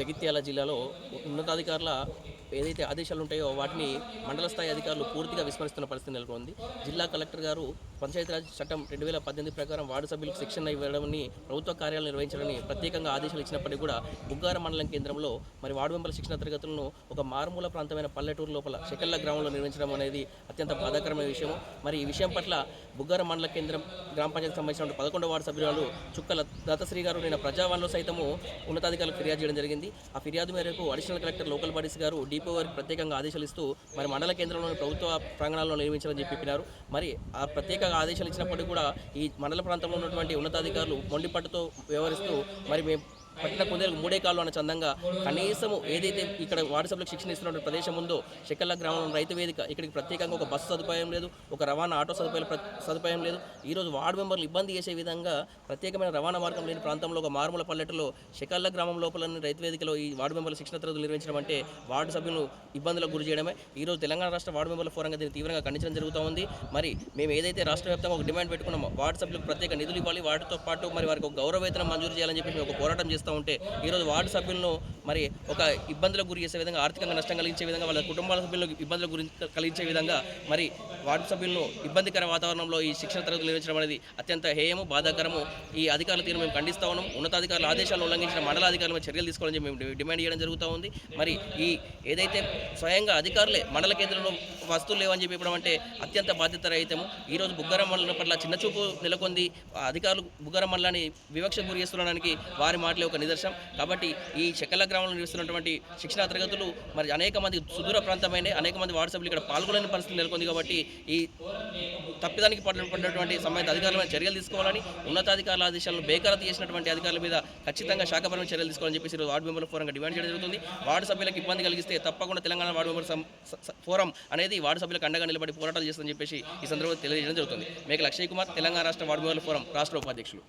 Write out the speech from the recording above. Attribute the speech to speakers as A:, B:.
A: జగిత్యాల జిల్లాలో ఉన్నతాధికారుల ఏదైతే ఆదేశాలు ఉంటాయో వాటిని మండల స్థాయి అధికారులు పూర్తిగా విస్మరిస్తున్న పరిస్థితి నెలకొంది. జిల్లా కలెక్టర్ గారు పంచాయతీరాజ్ చట్టం 2018 ప్రకారం వార్డు సభ్యులకు శిక్షణ ఇవ్వడాన్ని, ప్రభుత్వ కార్యాలయాలు నిర్వహించాలని ప్రత్యేకంగా ఆదేశాలు ఇచ్చినప్పటికీ కూడా బుగ్గార మండలం కేంద్రంలో మరి వార్డు మెంబర్ల శిక్షణ తరగతులను ఒక మారుమూల ప్రాంతమైన పల్లెటూరు లోపల షెకెల్ల గ్రామంలో నిర్వహించడం అనేది అత్యంత బాధాకరమైన విషయం. మరి ఈ విషయం పట్ల బుగ్గార మండల కేంద్రం గ్రామ పంచాయతీకి సంబంధించిన 11వ వార్డు సభ్యురాలు చుక్కల దత్తశ్రీ గారు నిన్న ప్రజావాణిలో సైతము ఉన్నతాధికారులకు ఫిర్యాదు చేయడం జరిగింది. ఆ ఫిర్యాదు మేరకు అడిషనల్ కలెక్టర్ లోకల్ బాడీస్ గారు డిపో వారికి ప్రత్యేకంగా ఆదేశాలు ఇస్తూ మరి మండల కేంద్రంలోని ప్రభుత్వ ప్రాంగణాల్లో నిర్మించాలని చెప్పినారు. మరి ఆ ప్రత్యేక ఆదేశాలు ఇచ్చినప్పటికీ కూడా ఈ మండల ప్రాంతంలో ఉన్నటువంటి ఉన్నతాధికారులు మొండిపట్టుతో వ్యవహరిస్తూ మరి మేము పట్టిన కుందేలకు మూడే కాళ్ళు అన్న చందంగా కనీసము ఏదైతే ఇక్కడ వార్డు సభ్యులకు శిక్షణ ఇస్తున్న ప్రదేశం ఉందో షెకెల్ల గ్రామంలో రైతు వేదిక, ఇక్కడికి ప్రత్యేకంగా ఒక బస్సు సదుపాయం లేదు, ఒక రవాణా ఆటో సదుపాయం లేదు. ఈరోజు వార్డు మెంబర్లు ఇబ్బంది చేసే విధంగా ప్రత్యేకమైన రవాణా మార్గం లేని ప్రాంతంలో ఒక మారుమూల పల్లెటలో షెకెల్ల గ్రామం లోపలని రైతు వేదికలో ఈ వార్డు మెంబర్ల శిక్షణ తరగతులు నిర్వహించడం అంటే వార్డు సభ్యులను ఇబ్బందులకు గురి చేయడమే. ఈరోజు తెలంగాణ రాష్ట్ర వార్డు మెంబర్ల ఫోరంగా దీన్ని తీవ్రంగా ఖండించడం జరుగుతూ ఉంది. మరి మేము ఏదైతే రాష్ట్ర వ్యాప్తంగా ఒక డిమాండ్ పెట్టుకున్నామో వార్డు సభ్యులకు ప్రత్యేక నిధులు ఇవ్వాలి, వాటితో పాటు మరి వారికి ఒక గౌరవ వేతనం మంజూరు చేయాలని చెప్పి మేము ఒక పోరాటం చేస్తూ ఉంటే ఈరోజు వార్డు సభ్యులను మరి ఒక ఇబ్బందులకు గురి చేసే విధంగా, ఆర్థికంగా నష్టం కలిగించే విధంగా, వాళ్ళ కుటుంబాల సభ్యులకు ఇబ్బందులకు గురి కలిగించే విధంగా మరి వార్డు సభ్యులను ఇబ్బందికర వాతావరణంలో ఈ శిక్షణ తరగతులు నిర్వహించడం అనేది అత్యంత హేయము, బాధాకరము. ఈ అధికారుల తీరు మేము ఖండిస్తూ ఉన్నాం. ఉన్నతాధికారుల ఆదేశాలను ఉల్లంఘించిన మండలాధికారుల చర్యలు తీసుకోవాలని చెప్పి మేము డిమాండ్ చేయడం జరుగుతూ ఉంది. మరి ఈ ఏదైతే స్వయంగా అధికారులే మండల కేంద్రంలో వస్తువులు లేవని చెప్పి చెప్పడం అంటే అత్యంత బాధ్యత రహితము. ఈరోజు బుగ్గారం మండలం పట్ల చిన్నచూపు నెలకొంది. అధికారులు బుగ్గారం మండలాన్ని వివక్ష గురి చేస్తుండడానికి వారి మాటలే ఒక నిదర్శనం. కాబట్టి ఈ షెకెల్ల గ్రామంలో నిర్వహిస్తున్నటువంటి శిక్షణా తరగతులు మరి అనేక మంది సుదూర ప్రాంతమైన అనేక మంది వార్డు సభ్యులు ఇక్కడ పాల్గొనని పరిస్థితి నెలకొంది. కాబట్టి ఈ తప్పిదానికి పడినటువంటి సంబంధిత అధికారుల మీద చర్యలు తీసుకోవాలని, ఉన్నతాధికారుల ఆదేశాలను బేఖరాతు చేసినటువంటి అధికారుల మీద ఖచ్చితంగా శాఖపరమైన చర్యలు తీసుకోవాలని చెప్పేసి వార్డు మెంబర్ల ఫోరంగా డిమాండ్ చేయడం జరుగుతుంది. వార్డు సభ్యులకు ఇబ్బంది కలిగిస్తే తప్పకుండా తెలంగాణ వార్డు మెంబర్ ఫోరం అనేది వార్డు సభ్యులకు అండగా నిలబడి పోరాటాలు చేస్తుందని చెప్పేసి ఈ సందర్భంగా తెలియజేయడం జరుగుతుంది. మేకల అక్షయ్ కుమార్, తెలంగాణ రాష్ట్ర వార్డు మెంబర్ల ఫోరం రాష్ట్ర ఉపాధ్యక్షులు.